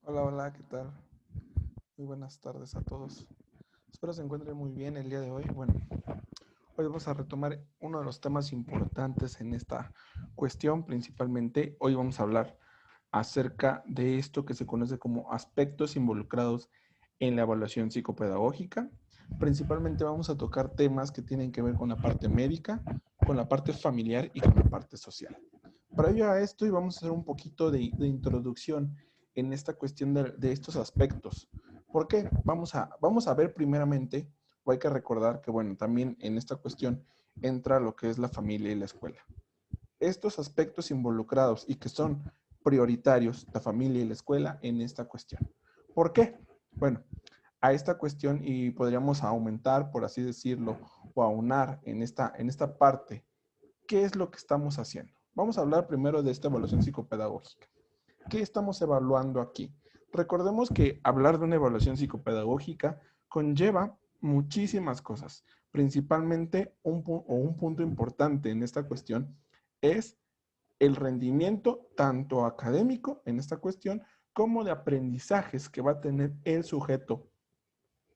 Hola, hola, ¿qué tal? Muy buenas tardes a todos. Espero se encuentren muy bien el día de hoy. Bueno, hoy vamos a retomar uno de los temas importantes en esta cuestión. Principalmente, hoy vamos a hablar acerca de esto que se conoce como aspectos involucrados en la evaluación psicopedagógica. Principalmente vamos a tocar temas que tienen que ver con la parte médica, con la parte familiar y con la parte social. Para ello a esto y vamos a hacer un poquito de introducción en esta cuestión de estos aspectos. ¿Por qué? Vamos a ver primeramente, o hay que recordar que, bueno, también en esta cuestión entra lo que es la familia y la escuela. Estos aspectos involucrados y que son prioritarios, la familia y la escuela, en esta cuestión. ¿Por qué? Bueno, a esta cuestión y podríamos aumentar, por así decirlo, o aunar en esta parte. ¿Qué es lo que estamos haciendo? Vamos a hablar primero de esta evaluación psicopedagógica. ¿Qué estamos evaluando aquí? Recordemos que hablar de una evaluación psicopedagógica conlleva muchísimas cosas. Principalmente un punto importante en esta cuestión es el rendimiento tanto académico en esta cuestión como de aprendizajes que va a tener el sujeto.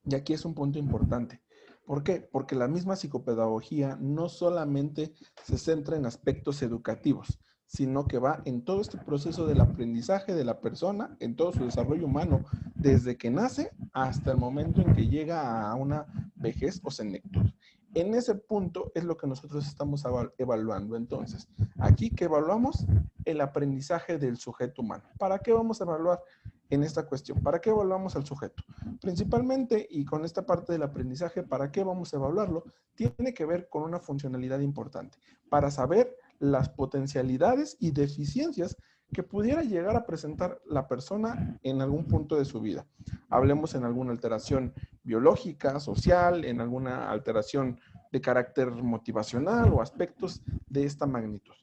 Y aquí es un punto importante. ¿Por qué? Porque la misma psicopedagogía no solamente se centra en aspectos educativos, sino que va en todo este proceso del aprendizaje de la persona, en todo su desarrollo humano, desde que nace hasta el momento en que llega a una vejez o senectud. En ese punto es lo que nosotros estamos evaluando. Entonces, aquí que evaluamos el aprendizaje del sujeto humano. ¿Para qué vamos a evaluar en esta cuestión? ¿Para qué evaluamos al sujeto? Principalmente, y con esta parte del aprendizaje, ¿para qué vamos a evaluarlo? Tiene que ver con una funcionalidad importante, para saber las potencialidades y deficiencias que pudiera llegar a presentar la persona en algún punto de su vida. Hablemos en alguna alteración biológica, social, en alguna alteración de carácter motivacional o aspectos de esta magnitud.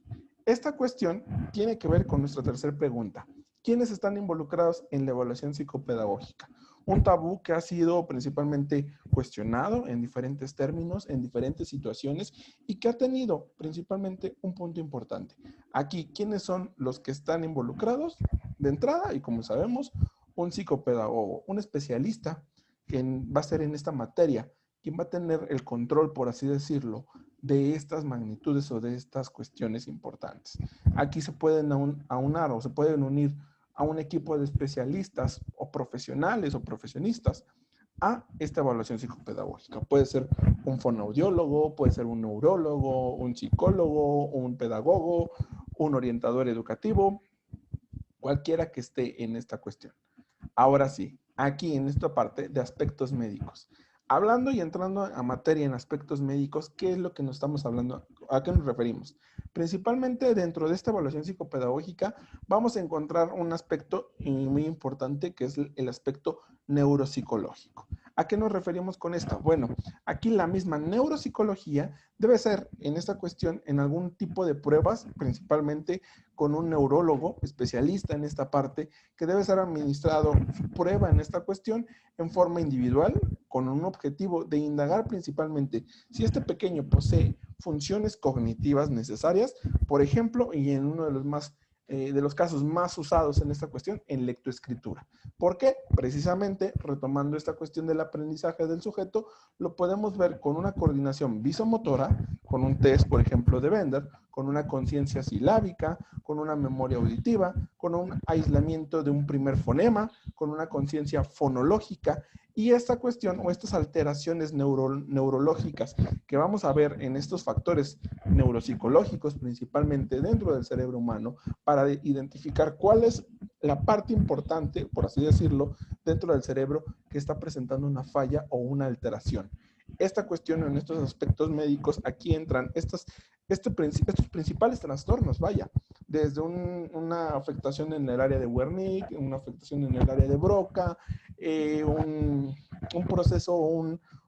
Esta cuestión tiene que ver con nuestra tercera pregunta. ¿Quiénes están involucrados en la evaluación psicopedagógica? Un tabú que ha sido principalmente cuestionado en diferentes términos, en diferentes situaciones y que ha tenido principalmente un punto importante. Aquí, ¿quiénes son los que están involucrados? De entrada, y como sabemos, un psicopedagogo, un especialista que va a ser en esta materia, quien va a tener el control, por así decirlo, de estas magnitudes o de estas cuestiones importantes. Aquí se pueden aunar o se pueden unir a un equipo de especialistas o profesionales o profesionistas a esta evaluación psicopedagógica. Puede ser un fonoaudiólogo, puede ser un neurólogo, un psicólogo, un pedagogo, un orientador educativo, cualquiera que esté en esta cuestión. Ahora sí, aquí en esta parte de aspectos médicos. Hablando y entrando a materia en aspectos médicos, ¿qué es lo que nos estamos hablando? ¿A qué nos referimos? Principalmente dentro de esta evaluación psicopedagógica vamos a encontrar un aspecto muy importante que es el aspecto neuropsicológico. ¿A qué nos referimos con esto? Bueno, aquí la misma neuropsicología debe ser en esta cuestión en algún tipo de pruebas, principalmente con un neurólogo especialista en esta parte, que debe ser administrado su prueba en esta cuestión en forma individual, con un objetivo de indagar principalmente si este pequeño posee funciones cognitivas necesarias, por ejemplo, y en uno de los casos más usados en esta cuestión, en lectoescritura. ¿Por qué? Precisamente, retomando esta cuestión del aprendizaje del sujeto, lo podemos ver con una coordinación visomotora, con un test, por ejemplo, de Bender, con una conciencia silábica, con una memoria auditiva, con un aislamiento de un primer fonema, con una conciencia fonológica. Y esta cuestión o estas alteraciones neurológicas que vamos a ver en estos factores neuropsicológicos, principalmente dentro del cerebro humano, para identificar cuál es la parte importante, por así decirlo, dentro del cerebro que está presentando una falla o una alteración. Esta cuestión en estos aspectos médicos, aquí entran estos principales trastornos, vaya, desde una afectación en el área de Wernicke, una afectación en el área de Broca, un proceso,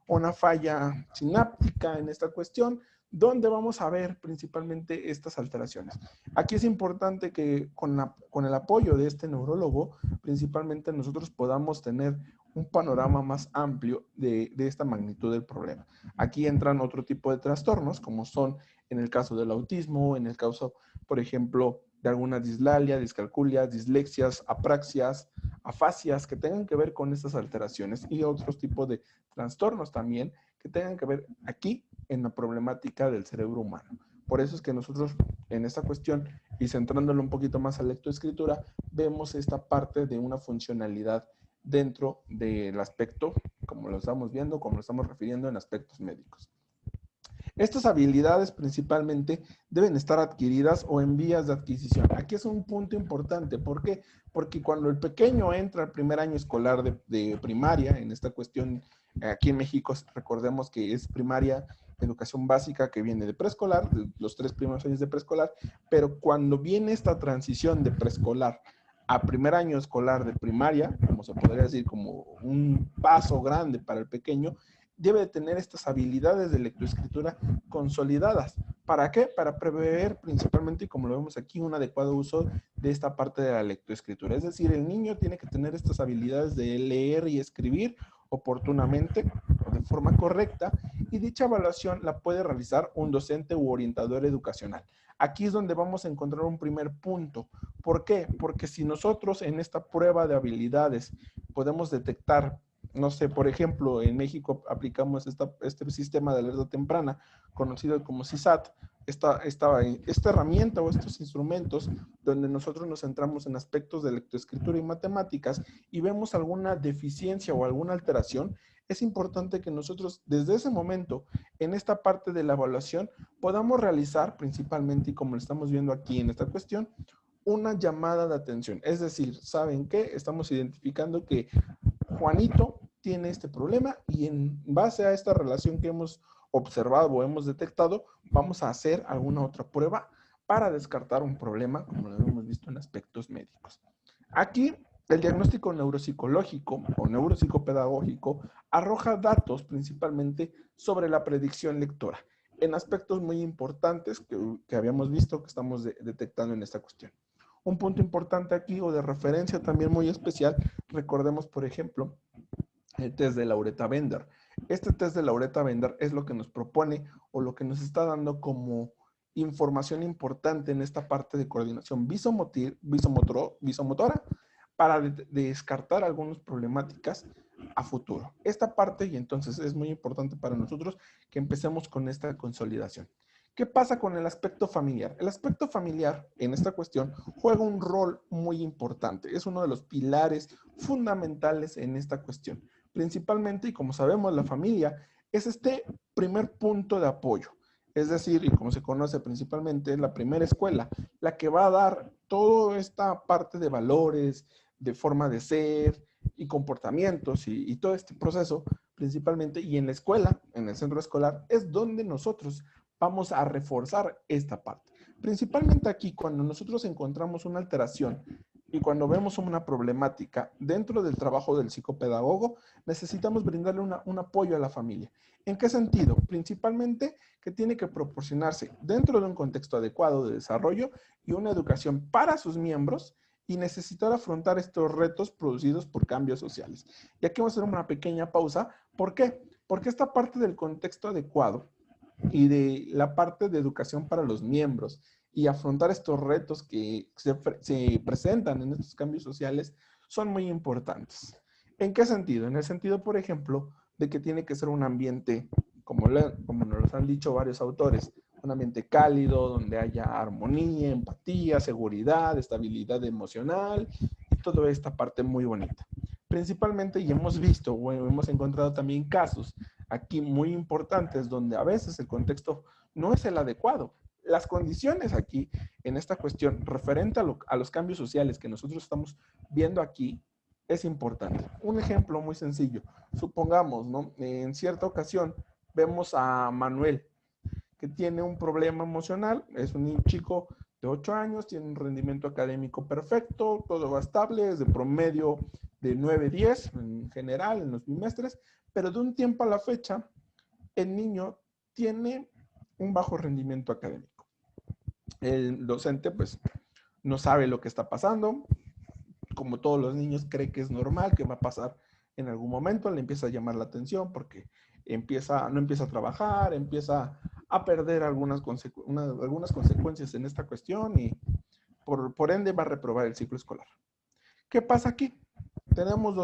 una falla sináptica en esta cuestión, donde vamos a ver principalmente estas alteraciones. Aquí es importante que con el apoyo de este neurólogo, principalmente nosotros podamos tener un panorama más amplio de esta magnitud del problema. Aquí entran otro tipo de trastornos, como son en el caso del autismo, en el caso, por ejemplo, de alguna dislalia, discalculia, dislexias, apraxias, afasias, que tengan que ver con estas alteraciones y otros tipos de trastornos también que tengan que ver aquí en la problemática del cerebro humano. Por eso es que nosotros en esta cuestión y centrándolo un poquito más a lectoescritura, vemos esta parte de una funcionalidad dentro del aspecto, como lo estamos viendo, como lo estamos refiriendo en aspectos médicos. Estas habilidades principalmente deben estar adquiridas o en vías de adquisición. Aquí es un punto importante. ¿Por qué? Porque cuando el pequeño entra al primer año escolar de primaria, en esta cuestión, aquí en México, recordemos que es primaria, educación básica que viene de preescolar, de los 3 primeros años de preescolar, pero cuando viene esta transición de preescolar a primer año escolar de primaria, como se podría decir, como un paso grande para el pequeño, debe de tener estas habilidades de lectoescritura consolidadas. ¿Para qué? Para prever principalmente, y como lo vemos aquí, un adecuado uso de esta parte de la lectoescritura. Es decir, el niño tiene que tener estas habilidades de leer y escribir oportunamente o de forma correcta, y dicha evaluación la puede realizar un docente u orientador educacional. Aquí es donde vamos a encontrar un primer punto. ¿Por qué? Porque si nosotros en esta prueba de habilidades podemos detectar, no sé, por ejemplo, en México aplicamos este sistema de alerta temprana, conocido como CISAT, esta herramienta o estos instrumentos donde nosotros nos centramos en aspectos de lectoescritura y matemáticas y vemos alguna deficiencia o alguna alteración, es importante que nosotros desde ese momento, en esta parte de la evaluación, podamos realizar principalmente, y como lo estamos viendo aquí en esta cuestión, una llamada de atención. Es decir, ¿saben qué? Estamos identificando que Juanito tiene este problema y en base a esta relación que hemos observado o hemos detectado, vamos a hacer alguna otra prueba para descartar un problema, como lo hemos visto en aspectos médicos. Aquí, el diagnóstico neuropsicológico o neuropsicopedagógico arroja datos principalmente sobre la predicción lectora, en aspectos muy importantes que habíamos visto que estamos detectando en esta cuestión. Un punto importante aquí o de referencia también muy especial, recordemos por ejemplo el test de Lauretta Bender. Este test de Lauretta Bender es lo que nos propone o lo que nos está dando como información importante en esta parte de coordinación visomotora para descartar algunas problemáticas a futuro. Esta parte, y entonces es muy importante para nosotros que empecemos con esta consolidación. ¿Qué pasa con el aspecto familiar? El aspecto familiar en esta cuestión juega un rol muy importante. Es uno de los pilares fundamentales en esta cuestión. Principalmente, y como sabemos, la familia es este primer punto de apoyo. Es decir, y como se conoce principalmente, es la primera escuela, la que va a dar toda esta parte de valores, de forma de ser y comportamientos y todo este proceso principalmente. Y en la escuela, en el centro escolar, es donde nosotros vamos a reforzar esta parte. Principalmente aquí, cuando nosotros encontramos una alteración y cuando vemos una problemática dentro del trabajo del psicopedagogo, necesitamos brindarle un apoyo a la familia. ¿En qué sentido? Principalmente que tiene que proporcionarse dentro de un contexto adecuado de desarrollo y una educación para sus miembros y necesitar afrontar estos retos producidos por cambios sociales. Y aquí vamos a hacer una pequeña pausa. ¿Por qué? Porque esta parte del contexto adecuado y de la parte de educación para los miembros y afrontar estos retos que se presentan en estos cambios sociales son muy importantes. ¿En qué sentido? En el sentido, por ejemplo, de que tiene que ser un ambiente, como nos han dicho varios autores, un ambiente cálido, donde haya armonía, empatía, seguridad, estabilidad emocional y toda esta parte muy bonita. Principalmente, y hemos visto o hemos encontrado también casos aquí muy importantes donde a veces el contexto no es el adecuado. Las condiciones aquí en esta cuestión referente a los cambios sociales que nosotros estamos viendo aquí es importante. Un ejemplo muy sencillo. Supongamos, ¿no? En cierta ocasión vemos a Manuel que tiene un problema emocional, es un chico de 8 años, tiene un rendimiento académico perfecto, todo va estable, es de promedio de 9-10 en general en los bimestres, pero de un tiempo a la fecha, el niño tiene un bajo rendimiento académico. El docente, pues, no sabe lo que está pasando, como todos los niños cree que es normal, que va a pasar en algún momento le empieza a llamar la atención porque no empieza a trabajar, empieza a perder algunas consecuencias en esta cuestión y por ende va a reprobar el ciclo escolar. ¿Qué pasa aquí? Tenemos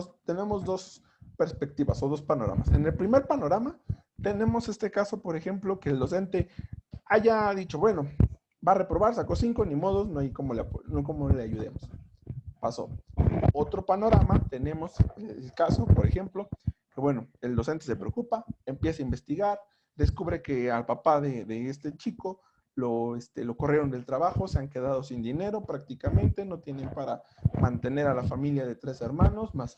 dos perspectivas o dos panoramas. En el primer panorama tenemos este caso, por ejemplo, que el docente haya dicho, bueno, va a reprobar, sacó 5, ni modos, no hay cómo le ayudemos. Pasó. Otro panorama, tenemos el caso, por ejemplo, que bueno, el docente se preocupa, empieza a investigar, descubre que al papá de este chico lo corrieron del trabajo, se han quedado sin dinero prácticamente, no tienen para mantener a la familia de 3 hermanos, más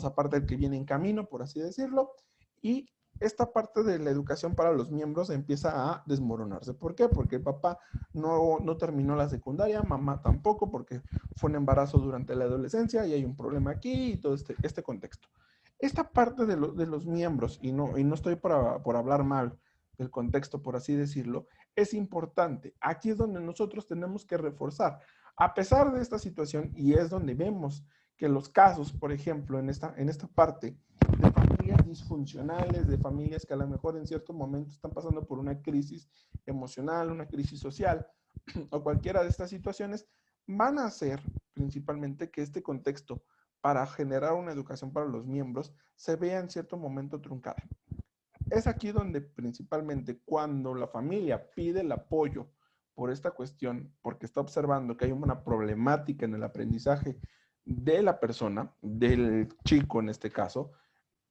aparte del que viene en camino, por así decirlo, y esta parte de la educación para los miembros empieza a desmoronarse. ¿Por qué? Porque el papá no terminó la secundaria, mamá tampoco, porque fue un embarazo durante la adolescencia y hay un problema aquí y todo este contexto. Esta parte de los miembros, y no estoy por hablar mal del contexto, por así decirlo, es importante. Aquí es donde nosotros tenemos que reforzar. A pesar de esta situación, y es donde vemos que los casos, por ejemplo, en esta parte de familias disfuncionales, de familias que a lo mejor en cierto momento están pasando por una crisis emocional, una crisis social, o cualquiera de estas situaciones, van a hacer principalmente que este contexto para generar una educación para los miembros se vea en cierto momento truncada. Es aquí donde principalmente cuando la familia pide el apoyo por esta cuestión, porque está observando que hay una problemática en el aprendizaje de la persona, del chico en este caso,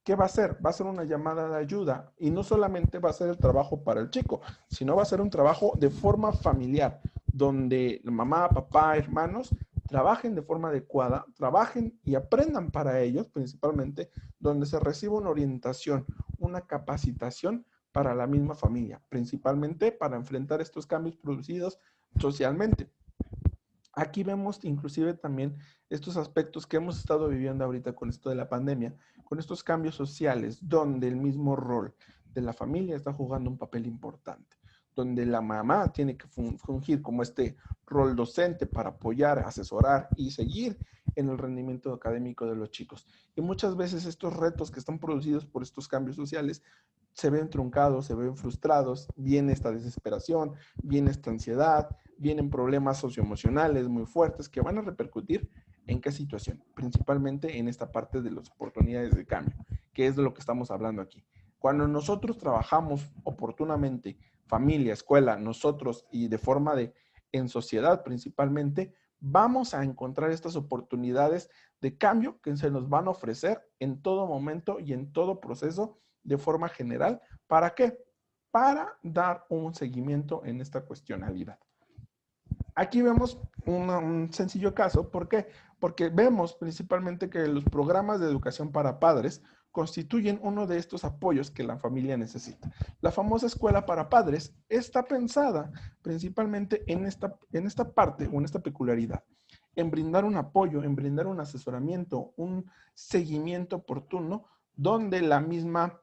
¿qué va a hacer? Va a ser una llamada de ayuda y no solamente va a ser el trabajo para el chico, sino va a ser un trabajo de forma familiar, donde mamá, papá, hermanos trabajen de forma adecuada, trabajen y aprendan para ellos principalmente, donde se reciba una orientación, una capacitación para la misma familia, principalmente para enfrentar estos cambios producidos socialmente. Aquí vemos inclusive también estos aspectos que hemos estado viviendo ahorita con esto de la pandemia, con estos cambios sociales, donde el mismo rol de la familia está jugando un papel importante, donde la mamá tiene que fungir como este rol docente para apoyar, asesorar y seguir en el rendimiento académico de los chicos. Y muchas veces estos retos que están producidos por estos cambios sociales se ven truncados, se ven frustrados, viene esta desesperación, viene esta ansiedad, vienen problemas socioemocionales muy fuertes que van a repercutir en qué situación, principalmente en esta parte de las oportunidades de cambio, que es de lo que estamos hablando aquí. Cuando nosotros trabajamos oportunamente, familia, escuela, nosotros y de forma en sociedad principalmente, vamos a encontrar estas oportunidades de cambio que se nos van a ofrecer en todo momento y en todo proceso de forma general. ¿Para qué? Para dar un seguimiento en esta cuestionalidad. Aquí vemos un sencillo caso. ¿Por qué? Porque vemos principalmente que los programas de educación para padres constituyen uno de estos apoyos que la familia necesita. La famosa escuela para padres está pensada principalmente en esta parte o en esta peculiaridad, en brindar un apoyo, en brindar un asesoramiento, un seguimiento oportuno, donde la misma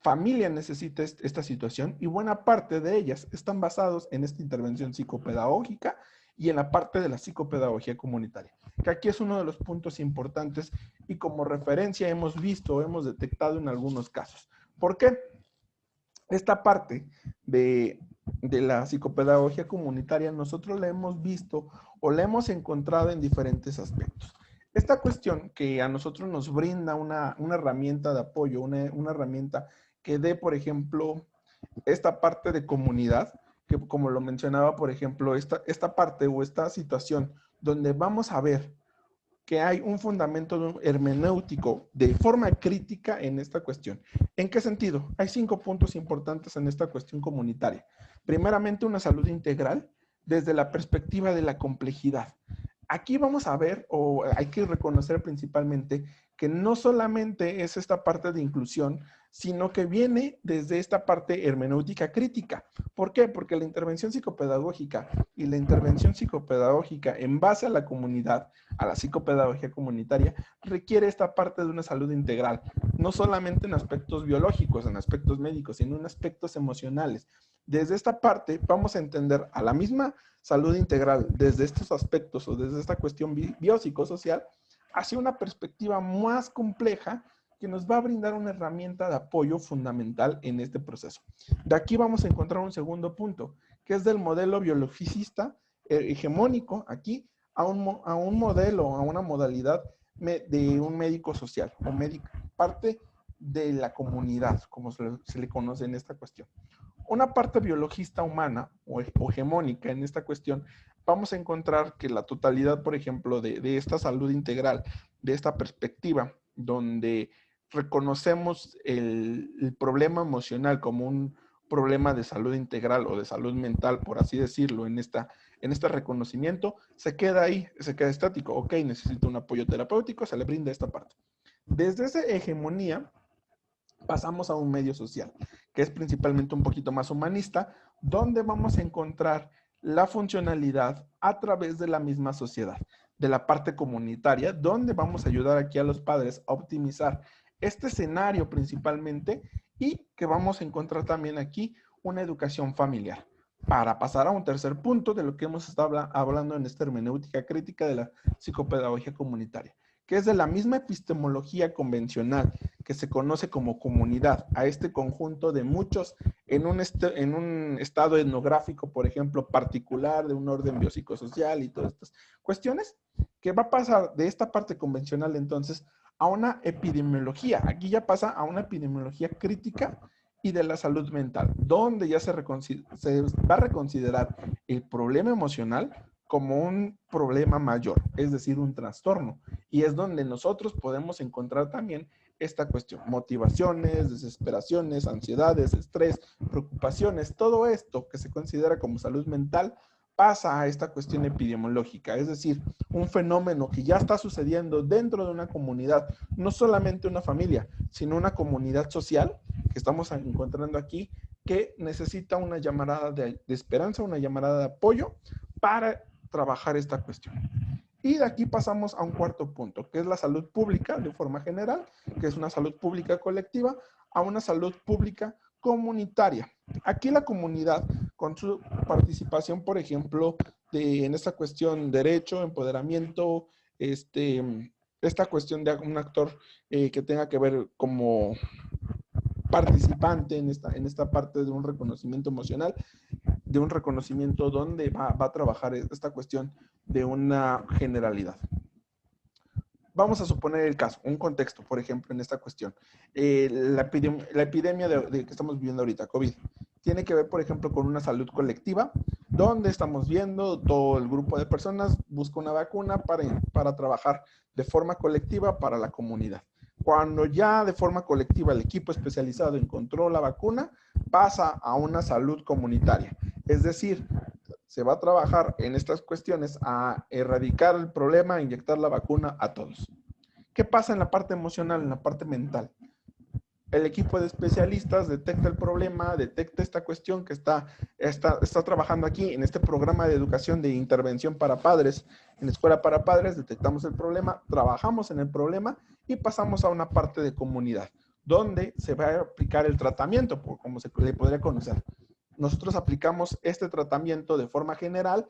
familia necesita esta situación y buena parte de ellas están basados en esta intervención psicopedagógica y en la parte de la psicopedagogía comunitaria, que aquí es uno de los puntos importantes y como referencia hemos visto, hemos detectado en algunos casos. ¿Por qué? Esta parte de la psicopedagogía comunitaria nosotros la hemos visto o la hemos encontrado en diferentes aspectos. Esta cuestión que a nosotros nos brinda una herramienta de apoyo, una herramienta que dé, por ejemplo, esta parte de comunidad, que como lo mencionaba, por ejemplo, esta parte o esta situación donde vamos a ver que hay un fundamento hermenéutico de forma crítica en esta cuestión. ¿En qué sentido? Hay 5 puntos importantes en esta cuestión comunitaria. Primeramente, una salud integral desde la perspectiva de la complejidad. Aquí vamos a ver, o hay que reconocer principalmente, que no solamente es esta parte de inclusión, sino que viene desde esta parte hermenéutica crítica. ¿Por qué? Porque la intervención psicopedagógica y la intervención psicopedagógica en base a la comunidad, a la psicopedagogía comunitaria, requiere esta parte de una salud integral, no solamente en aspectos biológicos, en aspectos médicos, sino en aspectos emocionales. Desde esta parte vamos a entender a la misma salud integral desde estos aspectos o desde esta cuestión biopsicosocial hacia una perspectiva más compleja que nos va a brindar una herramienta de apoyo fundamental en este proceso. De aquí vamos a encontrar un segundo punto, que es del modelo biologicista hegemónico, aquí, a un modelo, a una modalidad de un médico social, o parte de la comunidad, como se le conoce en esta cuestión. Una parte biologista humana o hegemónica en esta cuestión, vamos a encontrar que la totalidad, por ejemplo, de esta salud integral, de esta perspectiva, donde reconocemos el problema emocional como un problema de salud integral o de salud mental, por así decirlo, en este reconocimiento, se queda ahí, se queda estático. Ok, necesito un apoyo terapéutico, se le brinda esta parte. Desde esa hegemonía, pasamos a un medio social, que es principalmente un poquito más humanista, donde vamos a encontrar la funcionalidad a través de la misma sociedad, de la parte comunitaria, donde vamos a ayudar aquí a los padres a optimizar este escenario principalmente y que vamos a encontrar también aquí una educación familiar. Para pasar a un tercer punto de lo que hemos estado hablando en esta hermenéutica crítica de la psicopedagogía comunitaria, que es de la misma epistemología convencional que se conoce como comunidad, a este conjunto de muchos en un estado etnográfico, por ejemplo, particular, de un orden biopsicosocial y todas estas cuestiones, que va a pasar de esta parte convencional entonces a una epidemiología. Aquí ya pasa a una epidemiología crítica y de la salud mental, donde ya se va a reconsiderar el problema emocional como un problema mayor, es decir, un trastorno. Y es donde nosotros podemos encontrar también esta cuestión, motivaciones, desesperaciones, ansiedades, estrés, preocupaciones, todo esto que se considera como salud mental pasa a esta cuestión epidemiológica, es decir, un fenómeno que ya está sucediendo dentro de una comunidad, no solamente una familia, sino una comunidad social que estamos encontrando aquí, que necesita una llamada de esperanza, una llamada de apoyo para trabajar esta cuestión. Y de aquí pasamos a un cuarto punto, que es la salud pública de forma general, que es una salud pública colectiva, a una salud pública comunitaria. Aquí la comunidad, con su participación, por ejemplo, en esta cuestión derecho, empoderamiento, esta cuestión de un actor que tenga que ver como participante en esta parte de un reconocimiento emocional, de un reconocimiento donde va a trabajar esta cuestión de una generalidad. Vamos a suponer el caso, un contexto, por ejemplo, en esta cuestión. La epidemia que estamos viviendo ahorita, COVID, tiene que ver, por ejemplo, con una salud colectiva, donde estamos viendo todo el grupo de personas busca una vacuna para trabajar de forma colectiva para la comunidad. Cuando ya de forma colectiva el equipo especializado encontró la vacuna, pasa a una salud comunitaria. Es decir, se va a trabajar en estas cuestiones a erradicar el problema, a inyectar la vacuna a todos. ¿Qué pasa en la parte emocional, en la parte mental? El equipo de especialistas detecta el problema, detecta esta cuestión que está trabajando aquí en este programa de educación de intervención para padres, en la escuela para padres, detectamos el problema, trabajamos en el problema y pasamos a una parte de comunidad, donde se va a aplicar el tratamiento, como se le podría conocer. Nosotros aplicamos este tratamiento de forma general,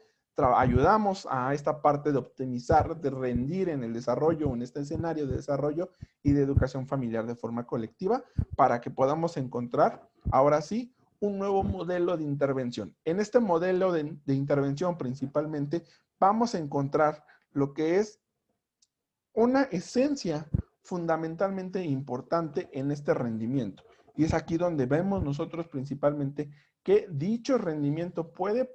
ayudamos a esta parte de optimizar, de rendir en el desarrollo, en este escenario de desarrollo y de educación familiar de forma colectiva para que podamos encontrar, ahora sí, un nuevo modelo de intervención. En este modelo de intervención principalmente vamos a encontrar lo que es una esencia fundamentalmente importante en este rendimiento. Y es aquí donde vemos nosotros principalmente que dicho rendimiento puede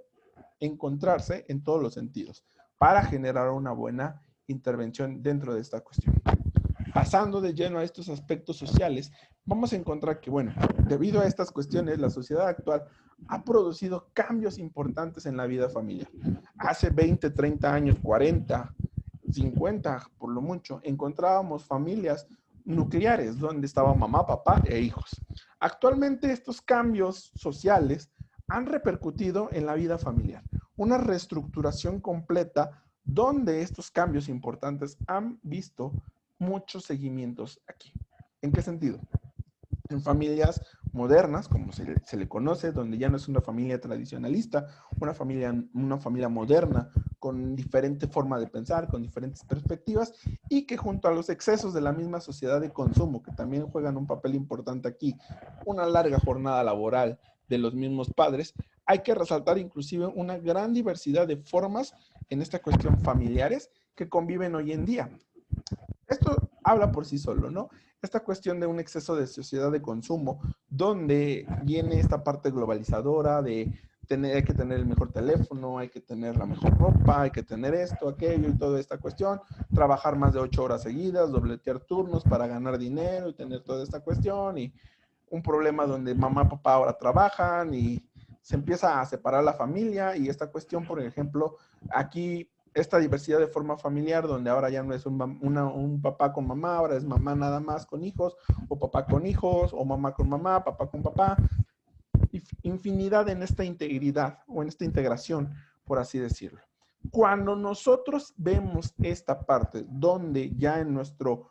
encontrarse en todos los sentidos para generar una buena intervención dentro de esta cuestión. Pasando de lleno a estos aspectos sociales, vamos a encontrar que, bueno, debido a estas cuestiones, la sociedad actual ha producido cambios importantes en la vida familiar. Hace 20, 30 años, 40, 50 por lo mucho, encontrábamos familias nucleares donde estaban mamá, papá e hijos. Actualmente estos cambios sociales han repercutido en la vida familiar. Una reestructuración completa donde estos cambios importantes han visto muchos seguimientos aquí. ¿En qué sentido? En familias modernas, como se le conoce, donde ya no es una familia tradicionalista, una familia moderna, con diferente forma de pensar, con diferentes perspectivas, y que junto a los excesos de la misma sociedad de consumo, que también juegan un papel importante aquí, una larga jornada laboral de los mismos padres, hay que resaltar inclusive una gran diversidad de formas en esta cuestión familiares que conviven hoy en día. Esto habla por sí solo, ¿no? Esta cuestión de un exceso de sociedad de consumo, donde viene esta parte globalizadora de hay que tener el mejor teléfono, hay que tener la mejor ropa, hay que tener esto, aquello y toda esta cuestión, trabajar más de 8 horas seguidas, dobletear turnos para ganar dinero y tener toda esta cuestión, y un problema donde mamá y papá ahora trabajan y se empieza a separar la familia, y esta cuestión, por ejemplo, aquí esta diversidad de forma familiar, donde ahora ya no es un papá con mamá, ahora es mamá nada más con hijos, o papá con hijos, o mamá con mamá, papá con papá, infinidad en esta integridad o en esta integración, por así decirlo. Cuando nosotros vemos esta parte, donde ya en nuestro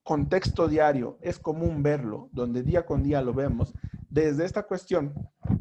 contexto diario es común verlo, donde día con día lo vemos, desde esta cuestión,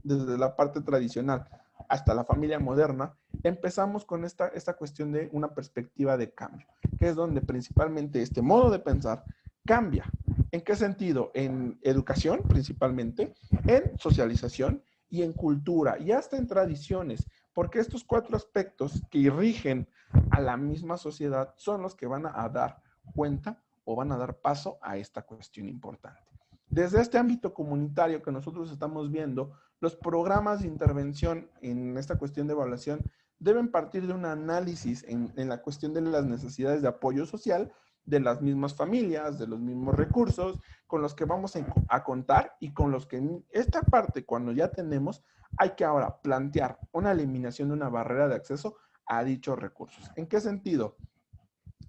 desde la parte tradicional hasta la familia moderna, empezamos con esta cuestión de una perspectiva de cambio, que es donde principalmente este modo de pensar cambia. ¿En qué sentido? En educación principalmente, en socialización y en cultura, y hasta en tradiciones, porque estos 4 aspectos que rigen a la misma sociedad son los que van a dar cuenta o van a dar paso a esta cuestión importante. Desde este ámbito comunitario que nosotros estamos viendo, los programas de intervención en esta cuestión de evaluación deben partir de un análisis en la cuestión de las necesidades de apoyo social de las mismas familias, de los mismos recursos con los que vamos a contar, y con los que en esta parte, cuando ya tenemos, hay que ahora plantear una eliminación de una barrera de acceso a dichos recursos. ¿En qué sentido?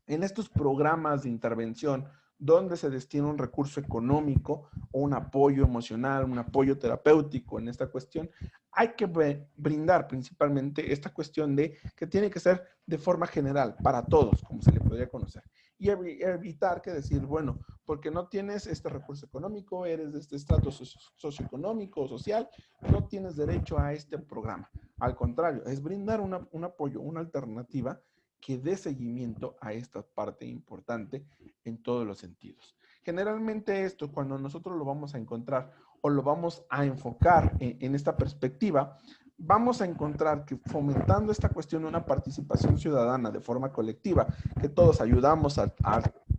En estos programas de intervención donde se destina un recurso económico o un apoyo emocional, un apoyo terapéutico en esta cuestión, hay que brindar principalmente esta cuestión de que tiene que ser de forma general, para todos, como se le podría conocer. Y evitar que decir, bueno, porque no tienes este recurso económico, eres de este estrato socioeconómico o social, no tienes derecho a este programa. Al contrario, es brindar un apoyo, una alternativa que dé seguimiento a esta parte importante en todos los sentidos. Generalmente esto, cuando nosotros lo vamos a encontrar o lo vamos a enfocar en esta perspectiva, vamos a encontrar que fomentando esta cuestión de una participación ciudadana de forma colectiva, que todos ayudamos al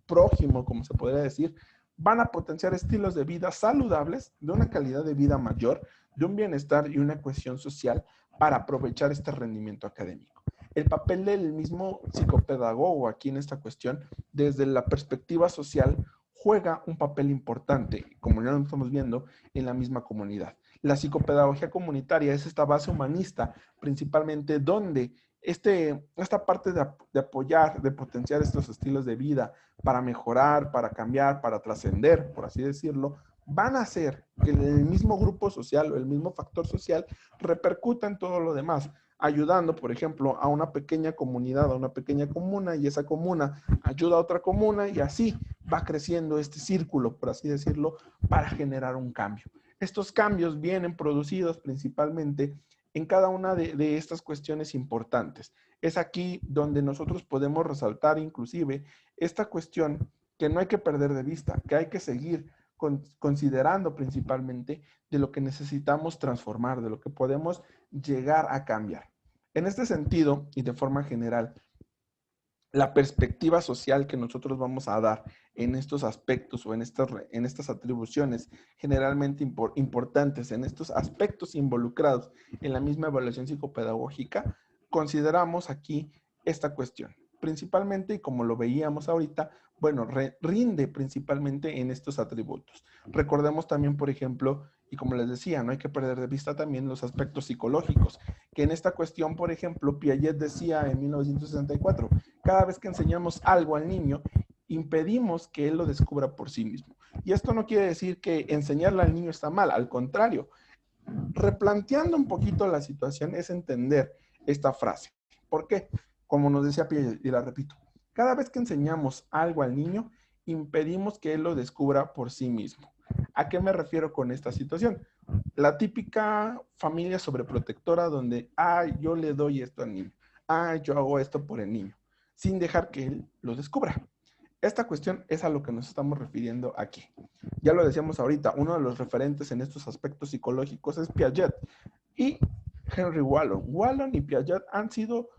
prójimo, como se podría decir, van a potenciar estilos de vida saludables, de una calidad de vida mayor, de un bienestar y una cohesión social para aprovechar este rendimiento académico. El papel del mismo psicopedagogo aquí en esta cuestión, desde la perspectiva social, juega un papel importante, como ya lo estamos viendo, en la misma comunidad. La psicopedagogía comunitaria es esta base humanista, principalmente donde esta parte de apoyar, de potenciar estos estilos de vida para mejorar, para cambiar, para trascender, por así decirlo, van a hacer que el mismo grupo social o el mismo factor social repercuta en todo lo demás, ayudando, por ejemplo, a una pequeña comunidad, a una pequeña comuna, y esa comuna ayuda a otra comuna, y así va creciendo este círculo, por así decirlo, para generar un cambio. Estos cambios vienen producidos principalmente en cada una de estas cuestiones importantes. Es aquí donde nosotros podemos resaltar inclusive esta cuestión que no hay que perder de vista, que hay que seguir considerando principalmente de lo que necesitamos transformar, de lo que podemos llegar a cambiar. En este sentido, y de forma general, la perspectiva social que nosotros vamos a dar en estos aspectos o en estas atribuciones generalmente importantes, en estos aspectos involucrados en la misma evaluación psicopedagógica, consideramos aquí esta cuestión. Principalmente, y como lo veíamos ahorita, bueno, rinde principalmente en estos atributos. Recordemos también, por ejemplo, y como les decía, no hay que perder de vista también los aspectos psicológicos, que en esta cuestión, por ejemplo, Piaget decía en 1964, cada vez que enseñamos algo al niño, impedimos que él lo descubra por sí mismo. Y esto no quiere decir que enseñarle al niño está mal, al contrario, replanteando un poquito la situación es entender esta frase. ¿Por qué? Como nos decía Piaget, y la repito, cada vez que enseñamos algo al niño, impedimos que él lo descubra por sí mismo. ¿A qué me refiero con esta situación? La típica familia sobreprotectora donde, yo le doy esto al niño. yo hago esto por el niño, sin dejar que él lo descubra. Esta cuestión es a lo que nos estamos refiriendo aquí. Ya lo decíamos ahorita, uno de los referentes en estos aspectos psicológicos es Piaget y Henry Wallon. Wallon y Piaget han sido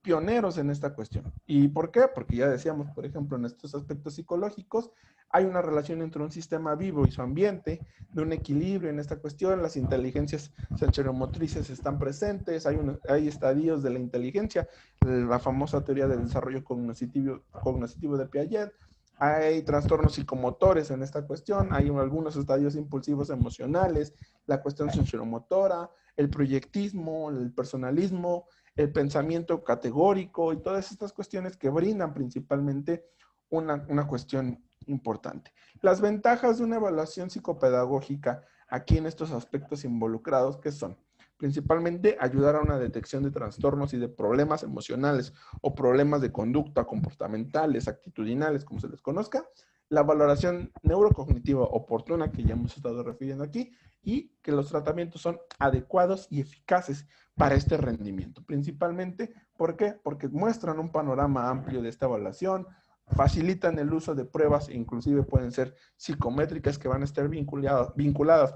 pioneros en esta cuestión. ¿Y por qué? Porque ya decíamos, por ejemplo, en estos aspectos psicológicos, hay una relación entre un sistema vivo y su ambiente, de un equilibrio en esta cuestión, las inteligencias sensoriomotrices están presentes, hay estadios de la inteligencia, la famosa teoría del desarrollo cognitivo de Piaget, hay trastornos psicomotores en esta cuestión, hay algunos estadios impulsivos emocionales, la cuestión sensoromotora, el proyectismo, el personalismo, el pensamiento categórico y todas estas cuestiones que brindan principalmente una cuestión importante. Las ventajas de una evaluación psicopedagógica aquí en estos aspectos involucrados, ¿qué son? Principalmente ayudar a una detección de trastornos y de problemas emocionales o problemas de conducta comportamentales, actitudinales, como se les conozca, la valoración neurocognitiva oportuna que ya hemos estado refiriendo aquí y que los tratamientos son adecuados y eficaces para este rendimiento. Principalmente, ¿por qué? Porque muestran un panorama amplio de esta evaluación, facilitan el uso de pruebas, inclusive pueden ser psicométricas que van a estar vinculadas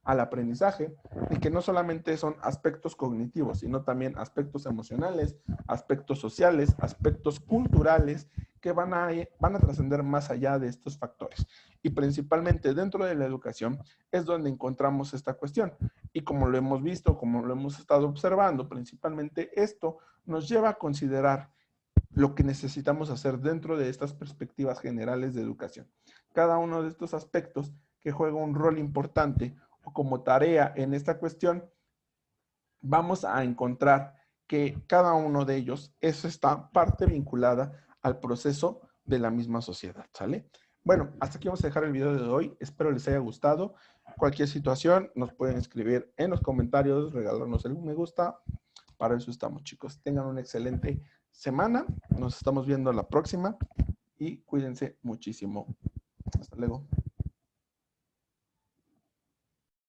al aprendizaje y que no solamente son aspectos cognitivos, sino también aspectos emocionales, aspectos sociales, aspectos culturales que van a trascender más allá de estos factores. Y principalmente dentro de la educación es donde encontramos esta cuestión. Y como lo hemos visto, como lo hemos estado observando, principalmente esto nos lleva a considerar lo que necesitamos hacer dentro de estas perspectivas generales de educación. Cada uno de estos aspectos que juega un rol importante o como tarea en esta cuestión, vamos a encontrar que cada uno de ellos es esta parte vinculada al proceso de la misma sociedad, ¿sale? Bueno, hasta aquí vamos a dejar el video de hoy. Espero les haya gustado. Cualquier situación nos pueden escribir en los comentarios, regalarnos el me gusta. Para eso estamos, chicos. Tengan una excelente semana. Nos estamos viendo la próxima y cuídense muchísimo. Hasta luego.